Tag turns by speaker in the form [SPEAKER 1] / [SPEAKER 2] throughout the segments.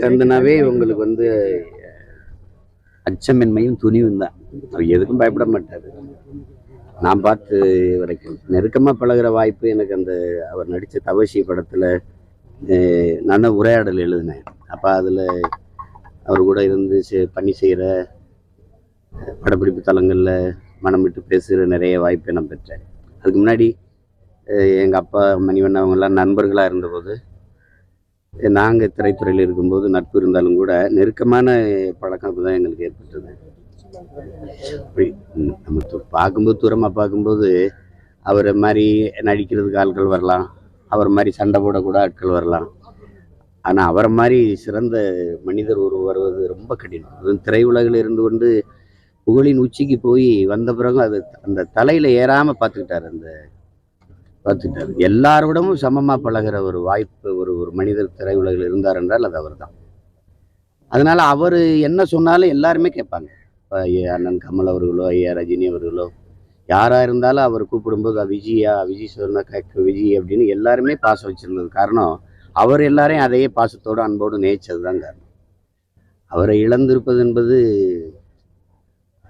[SPEAKER 1] கந்தனாவே உங்களுக்கு அச்சமின்மையும் துணிவும் தான். அவர் எதுக்கும் பயப்பட மாட்டார். நான் பார்த்து வரைக்கும் நெருக்கமாக பழகிற வாய்ப்பு எனக்கு அவர் நடித்த தவசி படத்தில் நான் தான் உரையாடல் எழுதினேன். அப்போ அதில் அவர் கூட இருந்து பண்ணி செய்கிற படப்பிடிப்பு தலங்களில் மனம் விட்டு பேசுகிற நிறைய வாய்ப்பை நான் பெற்றேன். அதுக்கு முன்னாடி எங்கள் அப்பா மணிவண்ணன் அவங்கெல்லாம் நண்பர்களாக இருந்தபோது, நாங்கள் திரைத்துறையில் இருக்கும்போது நட்பு இருந்தாலும் கூட நெருக்கமான பழக்கம் தான் எங்களுக்கு ஏற்பட்டது. நம்ம பார்க்கும்போது தூரமாக பார்க்கும்போது அவரை மாதிரி நடிக்கிறதுக்கு ஆட்கள் வரலாம், அவர் மாதிரி சண்டை போடக்கூட ஆட்கள் வரலாம். ஆனால் அவரை மாதிரி சிறந்த மனிதர் வருவது ரொம்ப கடினம். அதுவும் திரையுலகில் இருந்து கொண்டு புகழின் உச்சிக்கு போய் வந்த பிறகு அது அந்த தலையில் ஏறாமல் பார்த்துக்கிட்டார். எல்லாரோடமும் சமமாக பழகிற ஒரு வாய்ப்பு ஒரு மனிதர் திரையுலகில் இருந்தார் என்றால் அது அவர் தான். அதனால் அவர் என்ன சொன்னாலும் எல்லாருமே கேட்பாங்க. இப்போ அண்ணன் கமல் அவர்களோ, ஐயா ரஜினி அவர்களோ, யாராக இருந்தாலும் அவர் கூப்பிடும்போது விஜய் சொன்னா விஜய் அப்படின்னு எல்லாருமே பாசம் வச்சுருந்தது காரணம் அவர் எல்லாரையும் அதையே பாசத்தோடு அன்போடு நேசித்தது தான் காரணம். அவரை இழந்திருப்பது என்பது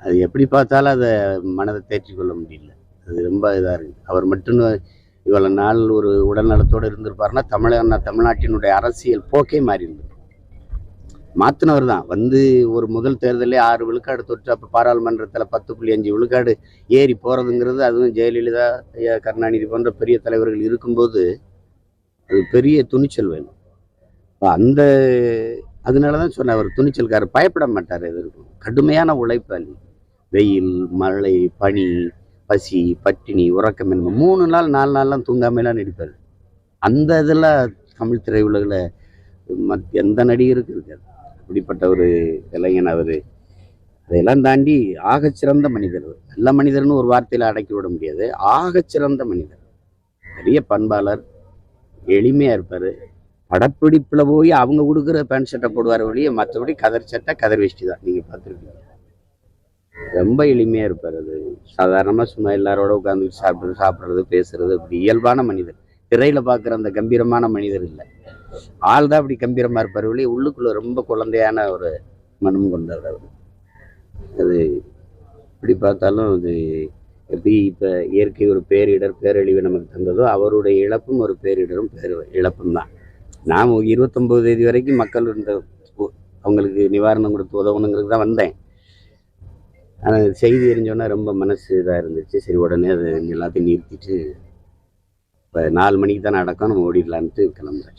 [SPEAKER 1] அது எப்படி பார்த்தாலும் அதை மனதை தேற்றிக்கொள்ள முடியல. அது ரொம்ப இதாக இருக்குது. அவர் மட்டும் இவ்வளோ நாள் ஒரு உடல்நலத்தோடு இருந்திருப்பாருன்னா தமிழ்நாட்டினுடைய அரசியல் போக்கே மாறி இருந்திருக்கும். மாற்றினவர் தான் ஒரு முதல் தேர்தலே 6 விழுக்காடு தொற்று. அப்போ பாராளுமன்றத்தில் 10.5 விழுக்காடு ஏறி போகிறதுங்கிறது, அதுவும் ஜெயலலிதா, ஐயா கருணாநிதி போன்ற பெரிய தலைவர்கள் இருக்கும்போது அது பெரிய துணிச்சல் வேணும். அதனால தான் சொன்னேன், அவர் துணிச்சல்காரர், பயப்பட மாட்டார். எதிர்க்கும் கடுமையான உழைப்பாளி. வெயில், மழை, பனி, பசி, பட்டினி, உறக்கமின்மை 3 நாள் 4 நாள்லாம் தூங்காமலாம் நடிப்பார். அந்த இதெல்லாம் தமிழ் திரையுலகில் எந்த நடிகருக்கு இருக்காது. அப்படிப்பட்ட ஒரு இளைஞன் அவர். அதையெல்லாம் தாண்டி ஆகச்சிறந்த மனிதர். நல்ல மனிதர்னு ஒரு வார்த்தையில் அடக்கி விட முடியாது. ஆகச்சிறந்த மனிதர், பெரிய பண்பாளர், எளிமையாக இருப்பார். படப்பிடிப்பில் போய் அவங்க கொடுக்குற பேண்ட் சட்டை போடுவார் வழியே, மற்றபடி கதர் சட்டை கதர் வேஷ்டி தான். நீங்கள் பார்த்துருக்கீங்க. ரொம்ப எளிமையாக இருப்பார். அது சாதாரணமாக சும்மா எல்லாரோட உட்காந்து சாப்பிட்றது பேசுறது அப்படி இயல்பான மனிதர். திரையில் பார்க்குற அந்த கம்பீரமான மனிதர் இல்லை. ஆள் தான் அப்படி கம்பீரமாக இருப்பார் வழியே, உள்ளுக்குள்ளே ரொம்ப குழந்தையான ஒரு மனம் கொண்டவர் அவர். அது இப்படி பார்த்தாலும் அது எப்படி இப்போ இயற்கை ஒரு பேரழிவை நமக்கு தந்ததோ, அவருடைய இழப்பும் ஒரு பேரிடரும் இழப்பும் தான். நான் 29 தேதி வரைக்கும் மக்கள் அவங்களுக்கு நிவாரணம் கொடுத்து உதவணுங்கிறது தான் வந்தேன். ஆனால் செய்தி எரிஞ்சோன்னா ரொம்ப மனசு இதாக இருந்துச்சு. சரி, உடனே அது எல்லாத்தையும் நிறுத்திட்டு இப்போ 4 மணிக்கு தான் நடக்கும், நம்ம ஓடிடலான்ட்டு கிளம்புறேன்.